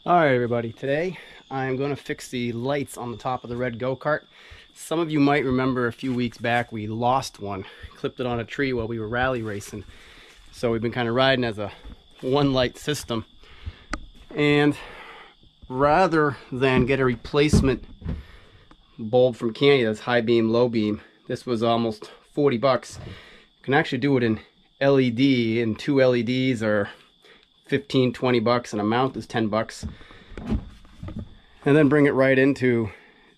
Alright everybody, today I'm going to fix the lights on the top of the red go-kart. Some of you might remember a few weeks back we lost one, clipped it on a tree while we were rally racing. So we've been kind of riding as a one light system. And rather than get a replacement bulb from Kandi that's high beam, low beam, this was almost 40 bucks. You can actually do it in LED, and 2 LEDs are 15-20 bucks, and a mount is 10 bucks, and then bring it right into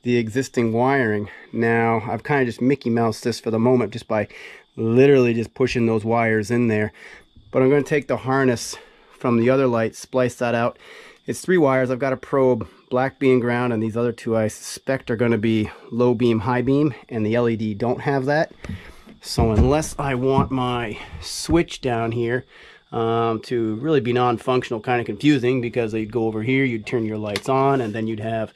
the existing wiring. Now I've kind of just Mickey Moused this for the moment just by literally just pushing those wires in there, but I'm going to take the harness from the other light, splice that out. It's 3 wires. I've got a probe, black being ground, and these other 2 I suspect are going to be low beam, high beam, and the LED don't have that. So unless I want my switch down here to really be non-functional, kind of confusing, because you'd go over here, you'd turn your lights on, and then you'd have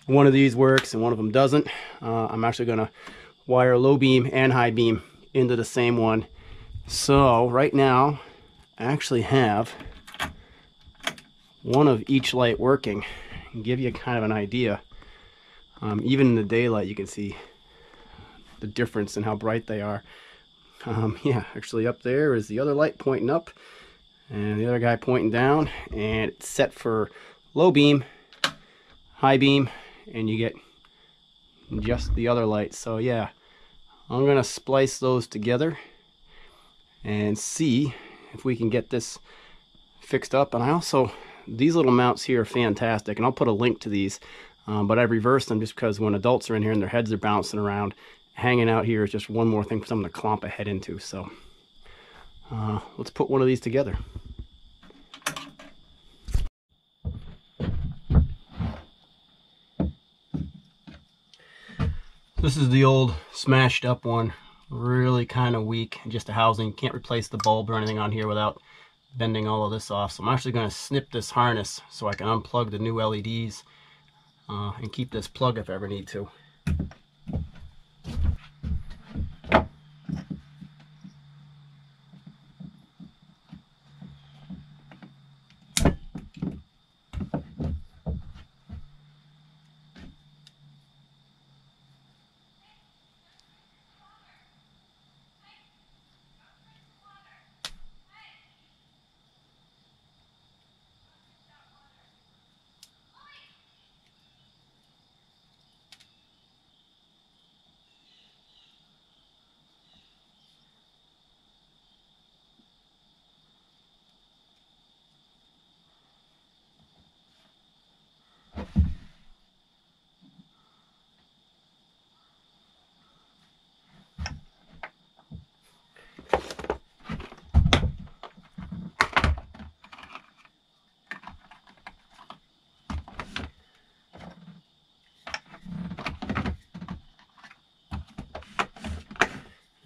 one of these works and one of them doesn't. I'm actually going to wire low beam and high beam into the same one. So right now I actually have one of each light working, and give you kind of an idea. Even in the daylight you can see the difference in how bright they are. Yeah, actually up there is the other light pointing up and the other guy pointing down, and it's set for low beam, high beam, and you get just the other light. So yeah, I'm gonna splice those together and see if we can get this fixed up. And I also, these little mounts here are fantastic, and I'll put a link to these, but I've reversed them just because when adults are in here and their heads are bouncing around, hanging out here is just one more thing for someone to clomp a head into. So let's put one of these together. This is the old smashed up one, really kind of weak, just a housing. Can't replace the bulb or anything on here without bending all of this off. So I'm actually going to snip this harness so I can unplug the new LEDs and keep this plug if I ever need to.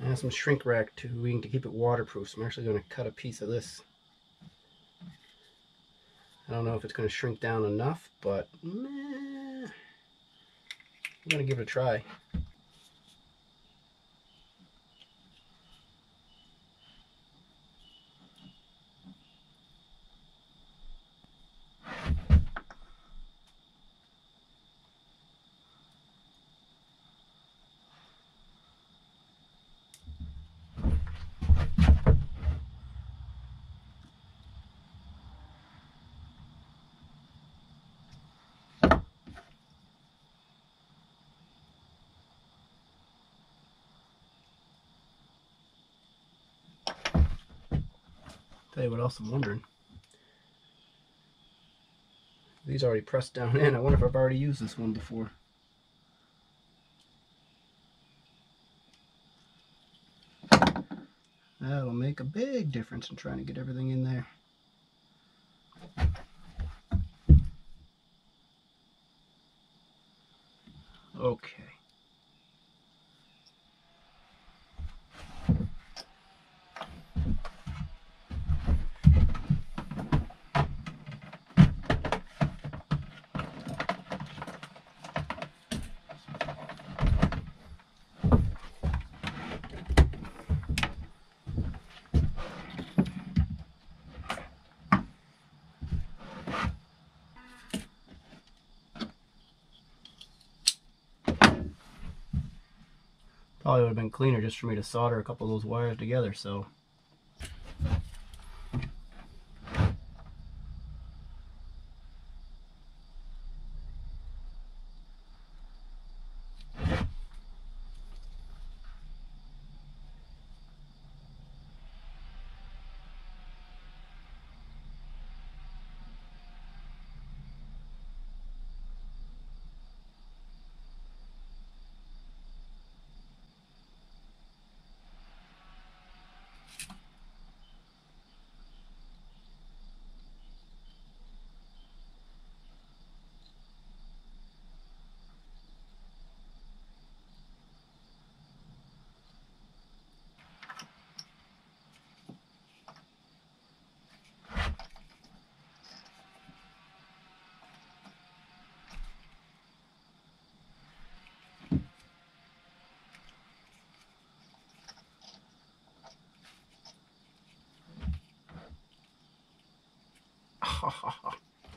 And some shrink wrap tubing to keep it waterproof. So I'm actually going to cut a piece of this. I don't know if it's going to shrink down enough, but I'm going to give it a try. Tell you what else I'm wondering. These are already pressed down in. I wonder if I've already used this one before. That'll make a big difference in trying to get everything in there. Okay. Probably would have been cleaner just for me to solder a couple of those wires together, so.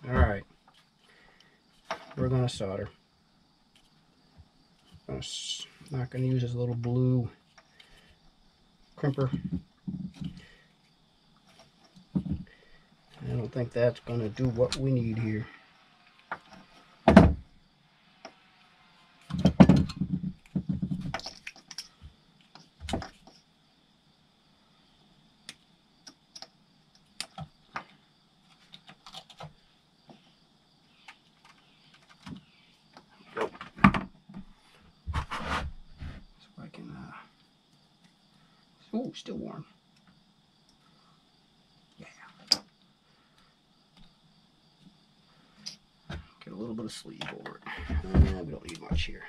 Alright, we're going to solder. I'm not going to use this little blue crimper. I don't think that's going to do what we need here. Ooh, still warm. Yeah. Get a little bit of sleeve over it. We don't need much here.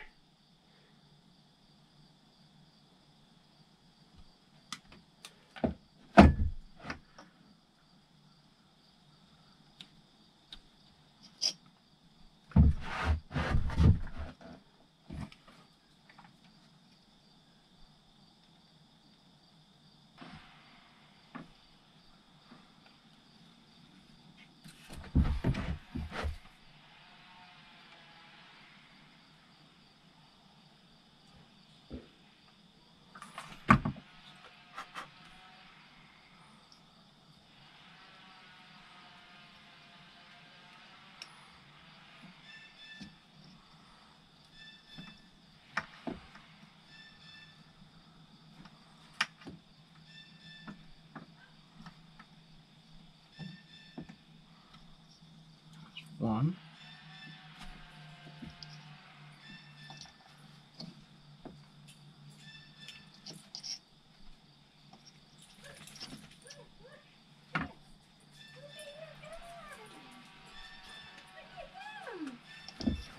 One.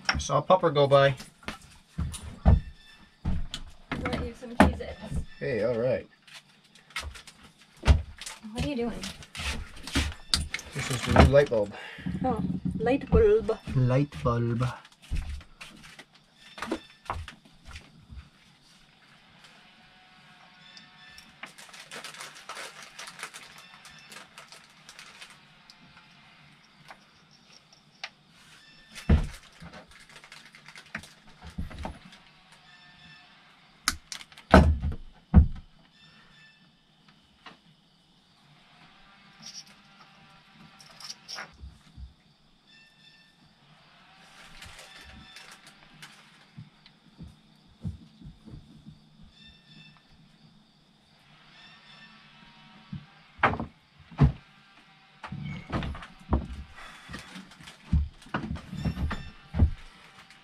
I saw a pupper go by. Want you some Cheez-Its? Hey, alright. What are you doing? This is the new light bulb. Oh, light bulb. Light bulb.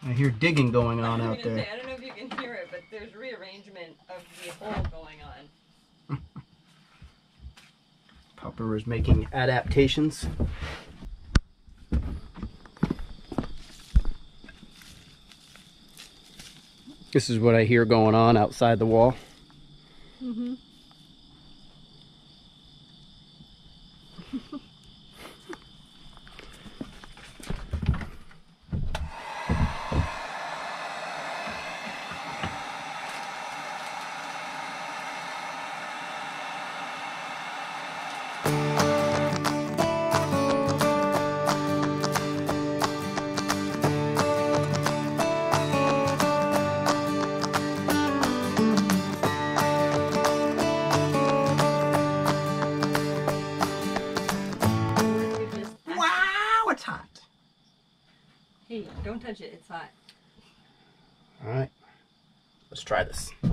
I hear digging going on out there. I don't know if you can hear it, but there's rearrangement of the hole going on. Pupper is making adaptations. This is what I hear going on outside the wall. Mm-hmm. Hey, don't touch it. It's hot. All right, let's try this. I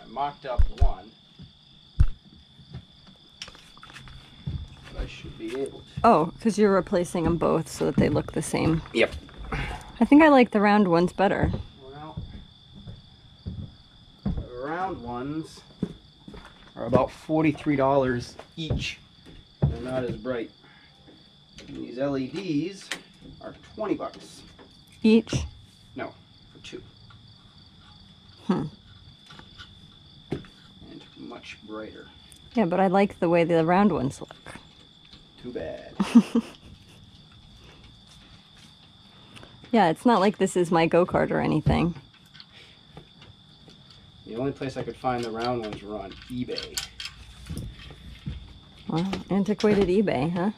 mocked up one, but I should be able to. Oh, because you're replacing them both so that they look the same. Yep. I think I like the round ones better. Well, the round ones are about $43 each. They're not as bright. And these LEDs are 20 bucks. Each? No, for two. Hmm. And much brighter. Yeah, but I like the way the round ones look. Too bad. Yeah, it's not like this is my go-kart or anything. The only place I could find the round ones were on eBay. Well, antiquated eBay, huh?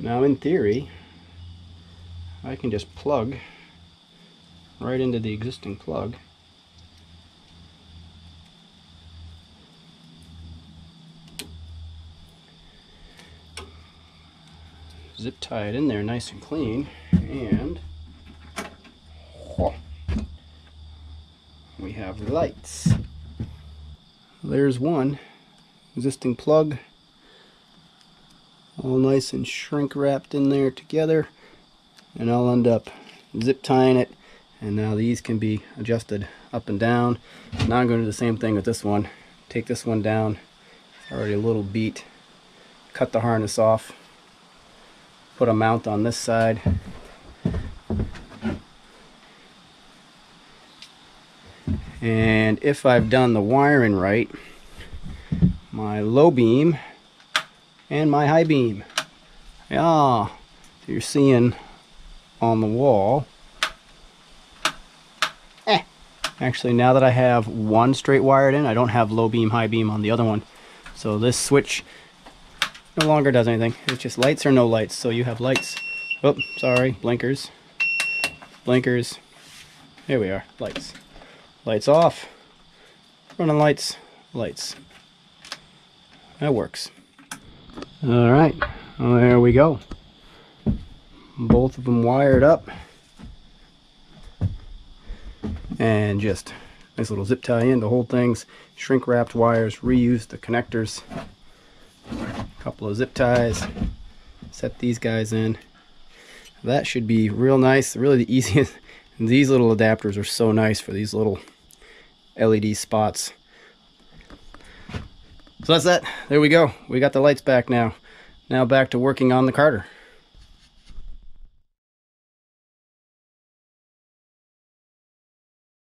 Now in theory, I can just plug right into the existing plug. Zip tie it in there nice and clean, and we have lights. There's one existing plug, all nice and shrink wrapped in there together, and I'll end up zip tying it, and now these can be adjusted up and down. Now I'm going to do the same thing with this one. Take this one down, it's already a little beat, cut the harness off, put a mount on this side, and if I've done the wiring right, my low beam and my high beam, yeah, you're seeing on the wall. Actually, now that I have one straight wired in, I don't have low beam, high beam on the other one, so this switch no longer does anything. It's just lights or no lights. So you have lights. Oh, sorry, blinkers, blinkers. Here we are, lights. Lights off, running lights, lights. That works. All right, well, there we go. Both of them wired up. And just nice little zip tie in. The whole thing's shrink wrapped wires, reuse the connectors. A couple of zip ties. Set these guys in. That should be real nice. Really the easiest. And these little adapters are so nice for these little LED spots. So that's that. There we go. We got the lights back now. Now back to working on the Carter.